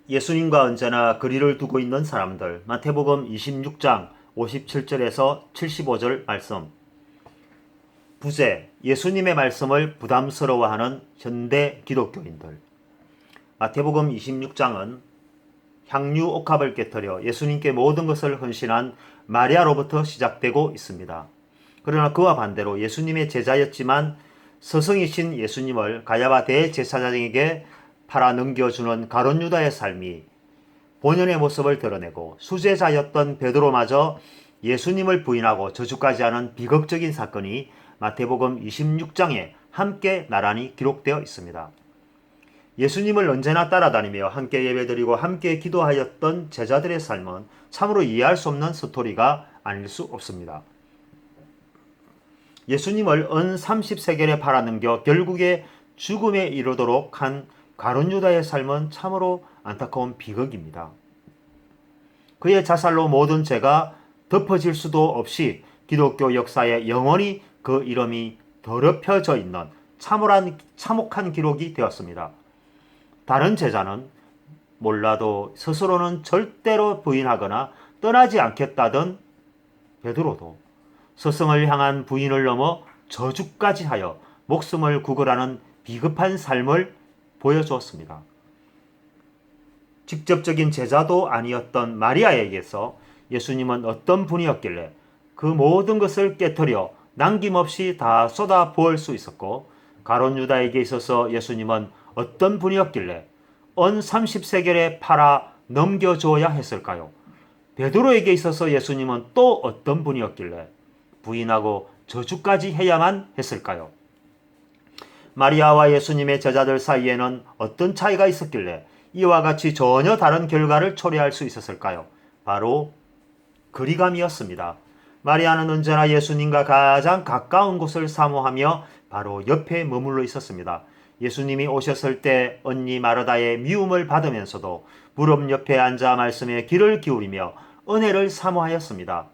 예수님과 언제나 거리를 두고 있는 사람들. 마태복음 26장 57절에서 75절 말씀. 부제, 예수님의 말씀을 부담스러워하는 현대 기독교인들. 마태복음 26장은 향유 옥합을 깨뜨려 예수님께 모든 것을 헌신한 마리아로부터 시작되고 있습니다. 그러나 그와 반대로 예수님의 제자였지만 스승이신 예수님을 가야바 대제사장에게 팔아 넘겨주는 가룟 유다의 삶이 본연의 모습을 드러내고, 수제자였던 베드로마저 예수님을 부인하고 저주까지 하는 비극적인 사건이 마태복음 26장에 함께 나란히 기록되어 있습니다. 예수님을 언제나 따라다니며 함께 예배드리고 함께 기도하였던 제자들의 삶은 참으로 이해할 수 없는 스토리가 아닐 수 없습니다. 예수님을 은 30세겔에 팔아넘겨 결국에 죽음에 이르도록 한 가룟 유다의 삶은 참으로 안타까운 비극입니다. 그의 자살로 모든 죄가 덮어질 수도 없이 기독교 역사에 영원히 그 이름이 더럽혀져 있는 참혹한 기록이 되었습니다. 다른 제자는 몰라도 스스로는 절대로 부인하거나 떠나지 않겠다던 베드로도 스승을 향한 부인을 넘어 저주까지 하여 목숨을 구걸하는 비급한 삶을 보여주었습니다. 직접적인 제자도 아니었던 마리아에게서 예수님은 어떤 분이었길래 그 모든 것을 깨뜨려 남김없이 다 쏟아 부을 수 있었고, 가룟 유다에게 있어서 예수님은 어떤 분이었길래 은 30세겔에 팔아 넘겨줘야 했을까요? 베드로에게 있어서 예수님은 또 어떤 분이었길래 부인하고 저주까지 해야만 했을까요? 마리아와 예수님의 제자들 사이에는 어떤 차이가 있었길래 이와 같이 전혀 다른 결과를 초래할 수 있었을까요? 바로 거리감이었습니다. 마리아는 언제나 예수님과 가장 가까운 곳을 사모하며 바로 옆에 머물러 있었습니다. 예수님이 오셨을 때 언니 마르다의 미움을 받으면서도 무릎 옆에 앉아 말씀에 귀를 기울이며 은혜를 사모하였습니다.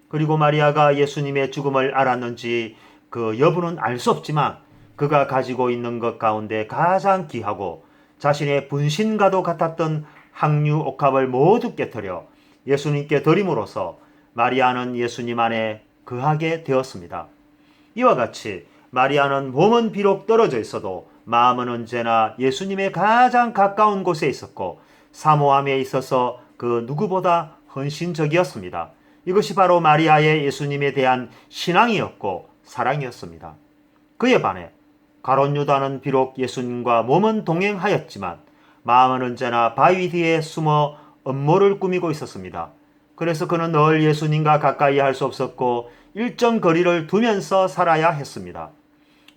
그리고 마리아가 예수님의 죽음을 알았는지 그 여부는 알 수 없지만 그가 가지고 있는 것 가운데 가장 귀하고 자신의 분신과도 같았던 항유 옥합을 모두 깨뜨려 예수님께 드림으로써 마리아는 예수님 안에 거하게 되었습니다. 이와 같이 마리아는 몸은 비록 떨어져 있어도 마음은 언제나 예수님의 가장 가까운 곳에 있었고, 사모함에 있어서 그 누구보다 헌신적이었습니다. 이것이 바로 마리아의 예수님에 대한 신앙이었고 사랑이었습니다. 그에 반해 가룟 유다는 비록 예수님과 몸은 동행하였지만 마음은 언제나 바위 뒤에 숨어 음모를 꾸미고 있었습니다. 그래서 그는 늘 예수님과 가까이 할 수 없었고 일정 거리를 두면서 살아야 했습니다.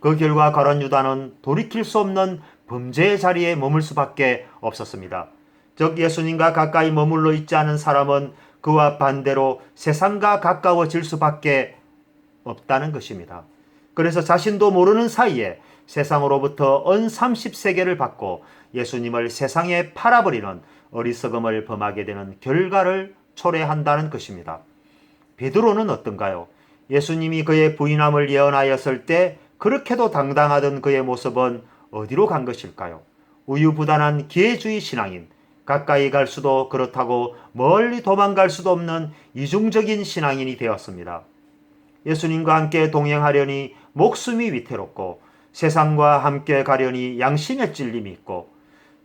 그 결과 가룟 유다는 돌이킬 수 없는 범죄의 자리에 머물 수밖에 없었습니다. 즉 예수님과 가까이 머물러 있지 않은 사람은 그와 반대로 세상과 가까워질 수밖에 없다는 것입니다. 그래서 자신도 모르는 사이에 세상으로부터 은 30세겔을 받고 예수님을 세상에 팔아버리는 어리석음을 범하게 되는 결과를 초래한다는 것입니다. 베드로는 어떤가요? 예수님이 그의 부인함을 예언하였을 때 그렇게도 당당하던 그의 모습은 어디로 간 것일까요? 우유부단한 기회주의 신앙인, 가까이 갈 수도 그렇다고 멀리 도망갈 수도 없는 이중적인 신앙인이 되었습니다. 예수님과 함께 동행하려니 목숨이 위태롭고 세상과 함께 가려니 양심의 찔림이 있고,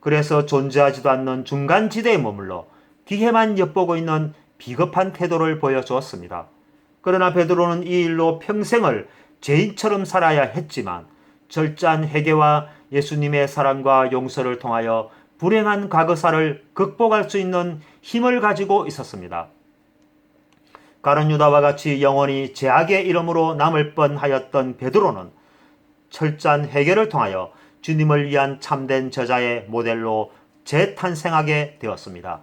그래서 존재하지도 않는 중간지대에 머물러 기회만 엿보고 있는 비겁한 태도를 보여주었습니다. 그러나 베드로는 이 일로 평생을 죄인처럼 살아야 했지만 철저한 회개와 예수님의 사랑과 용서를 통하여 불행한 과거사를 극복할 수 있는 힘을 가지고 있었습니다. 가룟 유다와 같이 영원히 죄악의 이름으로 남을 뻔하였던 베드로는 철저한 회개를 통하여 주님을 위한 참된 저자의 모델로 재탄생하게 되었습니다.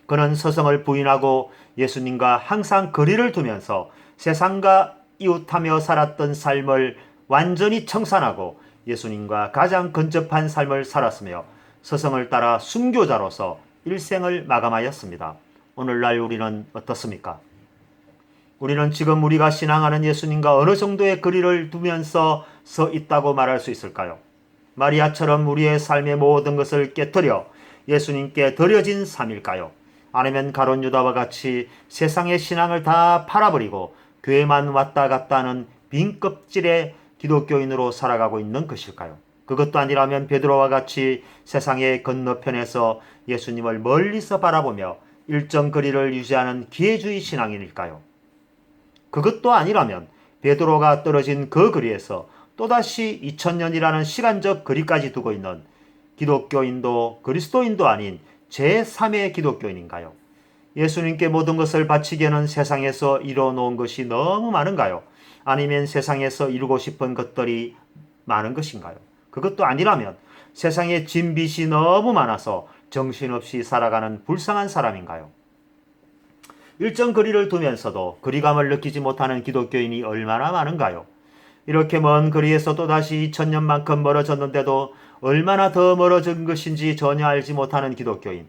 그는 스승을 부인하고 예수님과 항상 거리를 두면서 세상과 이웃하며 살았던 삶을 완전히 청산하고 예수님과 가장 근접한 삶을 살았으며 스승을 따라 순교자로서 일생을 마감하였습니다. 오늘날 우리는 어떻습니까? 우리는 지금 우리가 신앙하는 예수님과 어느 정도의 거리를 두면서 서 있다고 말할 수 있을까요? 마리아처럼 우리의 삶의 모든 것을 깨뜨려 예수님께 드려진 삶일까요? 아니면 가룟 유다와 같이 세상의 신앙을 다 팔아버리고 교회만 왔다 갔다 하는 빈 껍질의 기독교인으로 살아가고 있는 것일까요? 그것도 아니라면 베드로와 같이 세상의 건너편에서 예수님을 멀리서 바라보며 일정 거리를 유지하는 기회주의 신앙인일까요? 그것도 아니라면 베드로가 떨어진 그 거리에서 또다시 2000년이라는 시간적 거리까지 두고 있는 기독교인도 그리스도인도 아닌 제3의 기독교인인가요? 예수님께 모든 것을 바치기에는 세상에서 이뤄놓은 것이 너무 많은가요? 아니면 세상에서 이루고 싶은 것들이 많은 것인가요? 그것도 아니라면 세상에 진빚이 너무 많아서 정신없이 살아가는 불쌍한 사람인가요? 일정 거리를 두면서도 거리감을 느끼지 못하는 기독교인이 얼마나 많은가요? 이렇게 먼 거리에서 또다시 2000년만큼 멀어졌는데도 얼마나 더 멀어진 것인지 전혀 알지 못하는 기독교인.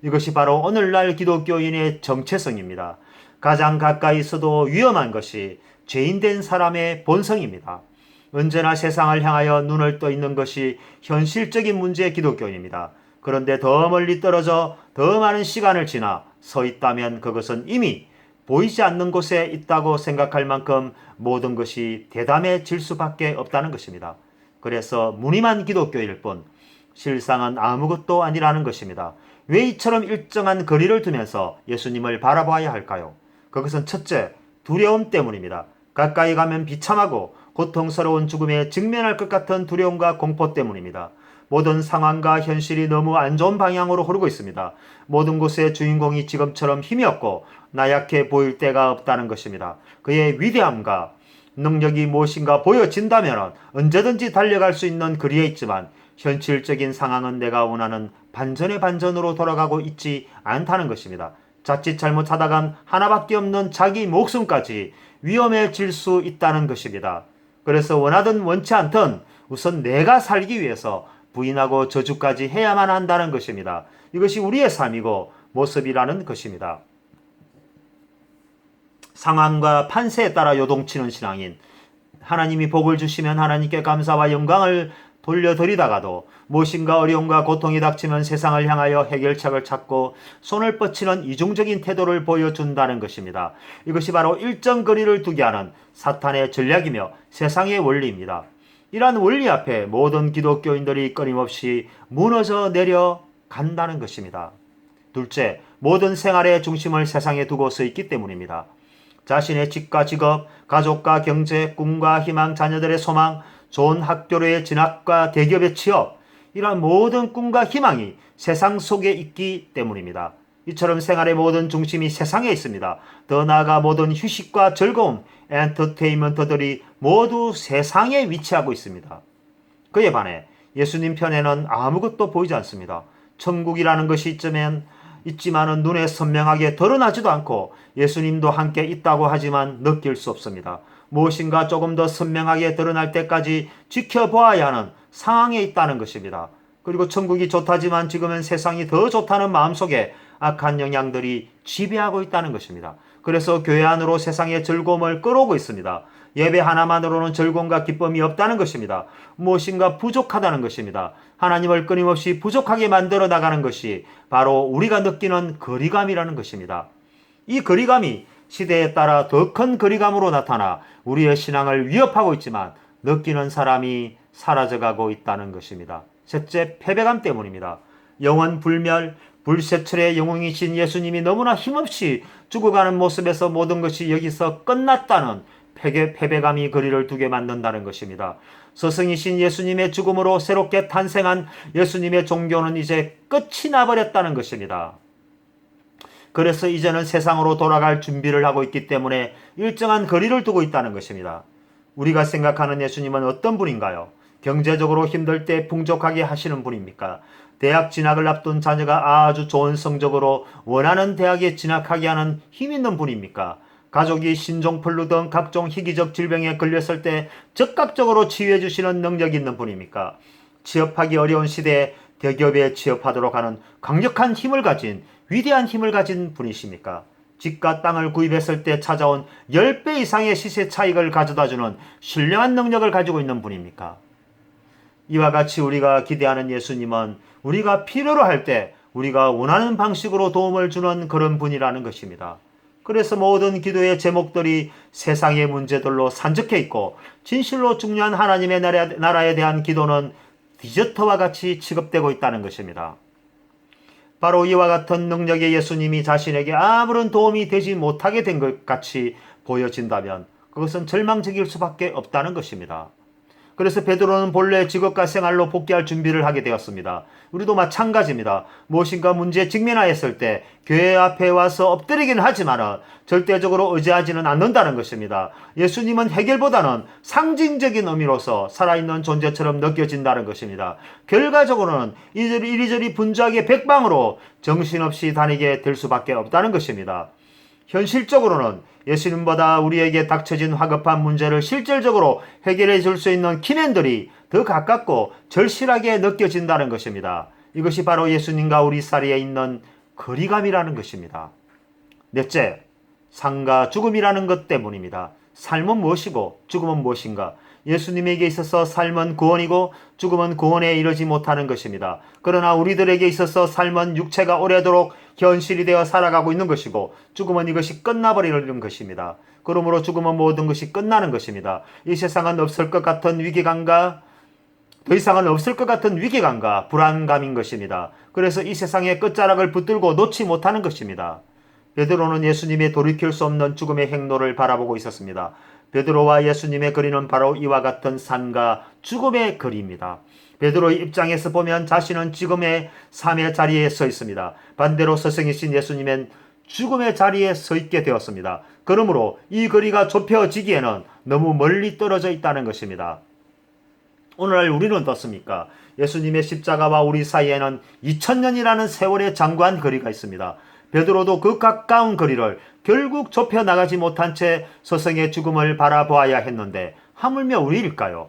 이것이 바로 오늘날 기독교인의 정체성입니다. 가장 가까이 있어도 위험한 것이 죄인된 사람의 본성입니다. 언제나 세상을 향하여 눈을 떠 있는 것이 현실적인 문제의 기독교인입니다. 그런데 더 멀리 떨어져 더 많은 시간을 지나 서 있다면 그것은 이미 보이지 않는 곳에 있다고 생각할 만큼 모든 것이 대담해질 수밖에 없다는 것입니다. 그래서 무늬만 기독교일 뿐 실상은 아무것도 아니라는 것입니다. 왜 이처럼 일정한 거리를 두면서 예수님을 바라봐야 할까요? 그것은 첫째, 두려움 때문입니다. 가까이 가면 비참하고 고통스러운 죽음에 직면할 것 같은 두려움과 공포 때문입니다. 모든 상황과 현실이 너무 안 좋은 방향으로 흐르고 있습니다. 모든 곳의 주인공이 지금처럼 힘이 없고 나약해 보일 때가 없다는 것입니다. 그의 위대함과 능력이 무엇인가 보여진다면 언제든지 달려갈 수 있는 거리에 있지만 현실적인 상황은 내가 원하는 반전의 반전으로 돌아가고 있지 않다는 것입니다. 자칫 잘못하다간 하나밖에 없는 자기 목숨까지 위험해질 수 있다는 것입니다. 그래서 원하든 원치 않든 우선 내가 살기 위해서 부인하고 저주까지 해야만 한다는 것입니다. 이것이 우리의 삶이고 모습이라는 것입니다. 상황과 판세에 따라 요동치는 신앙인, 하나님이 복을 주시면 하나님께 감사와 영광을 돌려드리다가도 무엇인가 어려움과 고통이 닥치면 세상을 향하여 해결책을 찾고 손을 뻗치는 이중적인 태도를 보여준다는 것입니다. 이것이 바로 일정 거리를 두게 하는 사탄의 전략이며 세상의 원리입니다. 이러한 원리 앞에 모든 기독교인들이 끊임없이 무너져 내려간다는 것입니다. 둘째, 모든 생활의 중심을 세상에 두고 서 있기 때문입니다. 자신의 직과 직업, 가족과 경제, 꿈과 희망, 자녀들의 소망, 좋은 학교로의 진학과 대기업의 취업, 이러한 모든 꿈과 희망이 세상 속에 있기 때문입니다. 이처럼 생활의 모든 중심이 세상에 있습니다. 더 나아가 모든 휴식과 즐거움, 엔터테인먼트들이 모두 세상에 위치하고 있습니다. 그에 반해 예수님 편에는 아무것도 보이지 않습니다. 천국이라는 것이 있지만은 눈에 선명하게 드러나지도 않고 예수님도 함께 있다고 하지만 느낄 수 없습니다. 무엇인가 조금 더 선명하게 드러날 때까지 지켜보아야 하는 상황에 있다는 것입니다. 그리고 천국이 좋다지만 지금은 세상이 더 좋다는 마음속에 악한 영향들이 지배하고 있다는 것입니다. 그래서 교회 안으로 세상의 즐거움을 끌어오고 있습니다. 예배 하나만으로는 즐거움과 기쁨이 없다는 것입니다. 무엇인가 부족하다는 것입니다. 하나님을 끊임없이 부족하게 만들어 나가는 것이 바로 우리가 느끼는 거리감이라는 것입니다. 이 거리감이 시대에 따라 더 큰 거리감으로 나타나 우리의 신앙을 위협하고 있지만 느끼는 사람이 사라져가고 있다는 것입니다. 셋째, 패배감 때문입니다. 영원 불멸, 불세출의 영웅이신 예수님이 너무나 힘없이 죽어가는 모습에서 모든 것이 여기서 끝났다는 패배감이 거리를 두게 만든다는 것입니다. 스승이신 예수님의 죽음으로 새롭게 탄생한 예수님의 종교는 이제 끝이 나버렸다는 것입니다. 그래서 이제는 세상으로 돌아갈 준비를 하고 있기 때문에 일정한 거리를 두고 있다는 것입니다. 우리가 생각하는 예수님은 어떤 분인가요? 경제적으로 힘들 때 풍족하게 하시는 분입니까? 대학 진학을 앞둔 자녀가 아주 좋은 성적으로 원하는 대학에 진학하게 하는 힘 있는 분입니까? 가족이 신종플루 등 각종 희귀적 질병에 걸렸을 때 즉각적으로 치유해 주시는 능력 있는 분입니까? 취업하기 어려운 시대에 대기업에 취업하도록 하는 강력한 힘을 가진 위대한 힘을 가진 분이십니까? 집과 땅을 구입했을 때 찾아온 10배 이상의 시세 차익을 가져다주는 신령한 능력을 가지고 있는 분입니까? 이와 같이 우리가 기대하는 예수님은 우리가 필요로 할 때 우리가 원하는 방식으로 도움을 주는 그런 분이라는 것입니다. 그래서 모든 기도의 제목들이 세상의 문제들로 산적해 있고 진실로 중요한 하나님의 나라에 대한 기도는 디저트와 같이 취급되고 있다는 것입니다. 바로 이와 같은 능력의 예수님이 자신에게 아무런 도움이 되지 못하게 된 것 같이 보여진다면 그것은 절망적일 수밖에 없다는 것입니다. 그래서 베드로는 본래 직업과 생활로 복귀할 준비를 하게 되었습니다. 우리도 마찬가지입니다. 무엇인가 문제에 직면하였을 때 교회 앞에 와서 엎드리기는 하지만 절대적으로 의지하지는 않는다는 것입니다. 예수님은 해결보다는 상징적인 의미로서 살아있는 존재처럼 느껴진다는 것입니다. 결과적으로는 이리저리 분주하게 백방으로 정신없이 다니게 될 수밖에 없다는 것입니다. 현실적으로는 예수님보다 우리에게 닥쳐진 화급한 문제를 실질적으로 해결해 줄 수 있는 키맨들이 더 가깝고 절실하게 느껴진다는 것입니다. 이것이 바로 예수님과 우리 사이에 있는 거리감이라는 것입니다. 넷째, 삶과 죽음이라는 것 때문입니다. 삶은 무엇이고 죽음은 무엇인가? 예수님에게 있어서 삶은 구원이고 죽음은 구원에 이르지 못하는 것입니다. 그러나 우리들에게 있어서 삶은 육체가 오래도록 현실이 되어 살아가고 있는 것이고 죽음은 이것이 끝나버리는 것입니다. 그러므로 죽음은 모든 것이 끝나는 것입니다. 이 세상은 없을 것 같은 위기감과 더 이상은 없을 것 같은 위기감과 불안감인 것입니다. 그래서 이 세상의 끝자락을 붙들고 놓지 못하는 것입니다. 베드로는 예수님의 돌이킬 수 없는 죽음의 행로를 바라보고 있었습니다. 베드로와 예수님의 거리는 바로 이와 같은 산과 죽음의 거리입니다. 베드로의 입장에서 보면 자신은 지금의 삶의 자리에 서 있습니다. 반대로 스승이신 예수님은 죽음의 자리에 서 있게 되었습니다. 그러므로 이 거리가 좁혀지기에는 너무 멀리 떨어져 있다는 것입니다. 오늘날 우리는 어떻습니까? 예수님의 십자가와 우리 사이에는 2000년이라는 세월의 장구한 거리가 있습니다. 베드로도 그 가까운 거리를 결국 좁혀 나가지 못한 채 스승의 죽음을 바라보아야 했는데 하물며 우리일까요?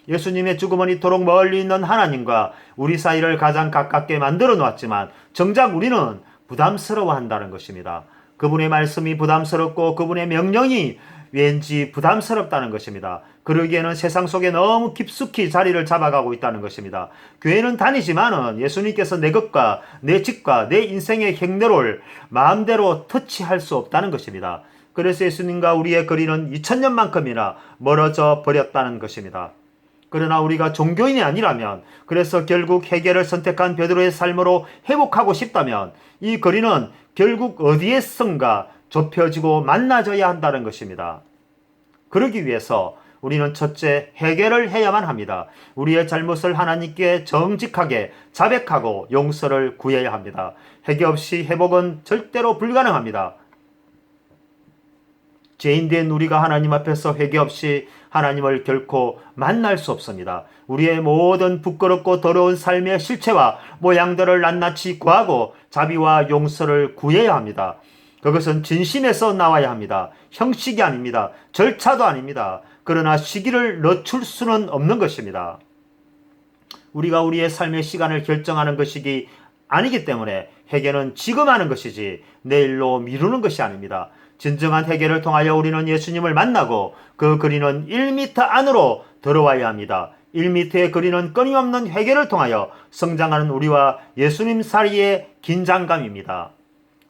예수님의 죽음은 이토록 멀리 있는 하나님과 우리 사이를 가장 가깝게 만들어 놓았지만 정작 우리는 부담스러워한다는 것입니다. 그분의 말씀이 부담스럽고 그분의 명령이 왠지 부담스럽다는 것입니다. 그러기에는 세상 속에 너무 깊숙이 자리를 잡아가고 있다는 것입니다. 교회는 다니지만은 예수님께서 내 것과 내 집과 내 인생의 행로를 마음대로 터치할 수 없다는 것입니다. 그래서 예수님과 우리의 거리는 2000년만큼이나 멀어져 버렸다는 것입니다. 그러나 우리가 종교인이 아니라면, 그래서 결국 해결을 선택한 베드로의 삶으로 회복하고 싶다면 이 거리는 결국 어디에선가 좁혀지고 만나져야 한다는 것입니다. 그러기 위해서 우리는 첫째, 해결을 해야만 합니다. 우리의 잘못을 하나님께 정직하게 자백하고 용서를 구해야 합니다. 해결 없이 회복은 절대로 불가능합니다. 죄인된 우리가 하나님 앞에서 회개 없이 하나님을 결코 만날 수 없습니다. 우리의 모든 부끄럽고 더러운 삶의 실체와 모양들을 낱낱이 구하고 자비와 용서를 구해야 합니다. 그것은 진심에서 나와야 합니다. 형식이 아닙니다. 절차도 아닙니다. 그러나 시기를 늦출 수는 없는 것입니다. 우리가 우리의 삶의 시간을 결정하는 것이기 아니기 때문에 해결은 지금 하는 것이지 내일로 미루는 것이 아닙니다. 진정한 해결을 통하여 우리는 예수님을 만나고 그 거리는 1m 안으로 들어와야 합니다. 1m의 거리는 끊임없는 회개를 통하여 성장하는 우리와 예수님 사이의 긴장감입니다.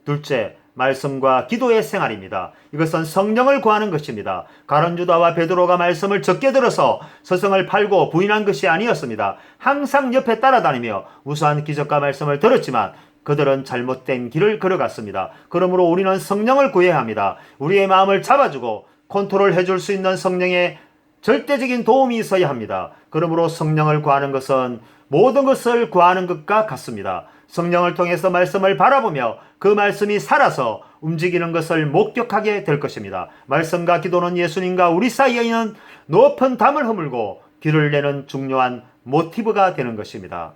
둘째, 말씀과 기도의 생활입니다. 이것은 성령을 구하는 것입니다. 가룟 유다와 베드로가 말씀을 적게 들어서 스승을 팔고 부인한 것이 아니었습니다. 항상 옆에 따라다니며 우수한 기적과 말씀을 들었지만 그들은 잘못된 길을 걸어갔습니다. 그러므로 우리는 성령을 구해야 합니다. 우리의 마음을 잡아주고 컨트롤해 줄 수 있는 성령의 절대적인 도움이 있어야 합니다. 그러므로 성령을 구하는 것은 모든 것을 구하는 것과 같습니다. 성령을 통해서 말씀을 바라보며 그 말씀이 살아서 움직이는 것을 목격하게 될 것입니다. 말씀과 기도는 예수님과 우리 사이에 있는 높은 담을 허물고 길을 내는 중요한 모티브가 되는 것입니다.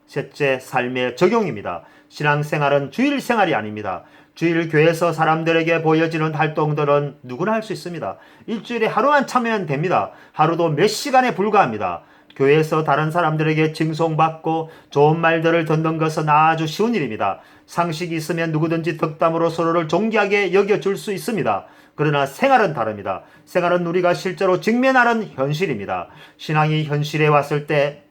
셋째, 삶의 적용입니다. 신앙생활은 주일 생활이 아닙니다. 주일 교회에서 사람들에게 보여지는 활동들은 누구나 할 수 있습니다. 일주일에 하루만 참여하면 됩니다. 하루도 몇 시간에 불과합니다. 교회에서 다른 사람들에게 칭송받고 좋은 말들을 듣는 것은 아주 쉬운 일입니다. 상식이 있으면 누구든지 덕담으로 서로를 존귀하게 여겨줄 수 있습니다. 그러나 생활은 다릅니다. 생활은 우리가 실제로 직면하는 현실입니다. 신앙이 현실에 왔을 때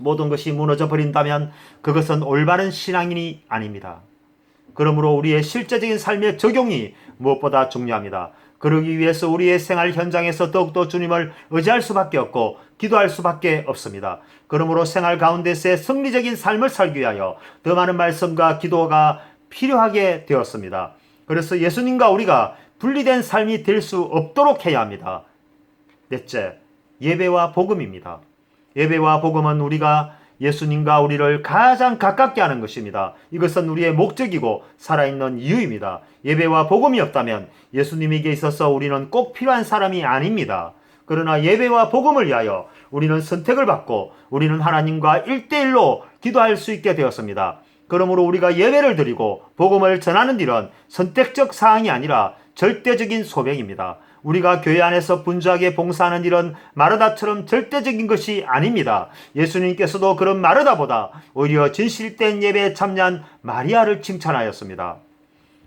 모든 것이 무너져 버린다면 그것은 올바른 신앙인이 아닙니다. 그러므로 우리의 실제적인 삶의 적용이 무엇보다 중요합니다. 그러기 위해서 우리의 생활 현장에서 더욱더 주님을 의지할 수밖에 없고 기도할 수밖에 없습니다. 그러므로 생활 가운데서의 승리적인 삶을 살기 위하여 더 많은 말씀과 기도가 필요하게 되었습니다. 그래서 예수님과 우리가 분리된 삶이 될 수 없도록 해야 합니다. 넷째, 예배와 복음입니다. 예배와 복음은 우리가 예수님과 우리를 가장 가깝게 하는 것입니다. 이것은 우리의 목적이고 살아있는 이유입니다. 예배와 복음이 없다면 예수님에게 있어서 우리는 꼭 필요한 사람이 아닙니다. 그러나 예배와 복음을 위하여 우리는 선택을 받고 우리는 하나님과 1대1로 기도할 수 있게 되었습니다. 그러므로 우리가 예배를 드리고 복음을 전하는 일은 선택적 사항이 아니라 절대적인 소명입니다. 우리가 교회 안에서 분주하게 봉사하는 일은 마르다처럼 절대적인 것이 아닙니다. 예수님께서도 그런 마르다보다 오히려 진실된 예배에 참여한 마리아를 칭찬하였습니다.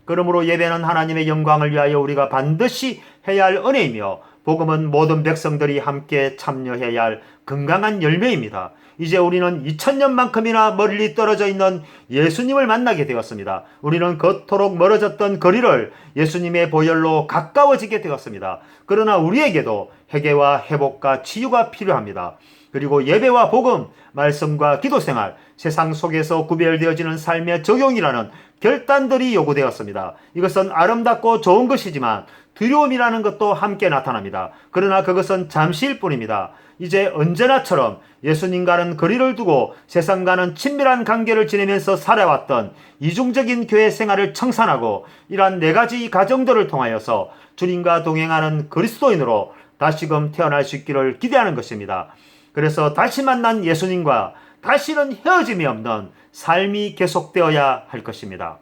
그러므로 예배는 하나님의 영광을 위하여 우리가 반드시 해야 할 은혜이며 복음은 모든 백성들이 함께 참여해야 할 건강한 열매입니다. 이제 우리는 2000년만큼이나 멀리 떨어져 있는 예수님을 만나게 되었습니다. 우리는 그토록 멀어졌던 거리를 예수님의 보혈로 가까워지게 되었습니다. 그러나 우리에게도 회개와 회복과 치유가 필요합니다. 그리고 예배와 복음, 말씀과 기도생활, 세상 속에서 구별되어지는 삶의 적용이라는 결단들이 요구되었습니다. 이것은 아름답고 좋은 것이지만 두려움이라는 것도 함께 나타납니다. 그러나 그것은 잠시일 뿐입니다. 이제 언제나처럼 예수님과는 거리를 두고 세상과는 친밀한 관계를 지내면서 살아왔던 이중적인 교회 생활을 청산하고 이러한 4가지 과정들을 통하여서 주님과 동행하는 그리스도인으로 다시금 태어날 수 있기를 기대하는 것입니다. 그래서 다시 만난 예수님과 다시는 헤어짐이 없는 삶이 계속되어야 할 것입니다.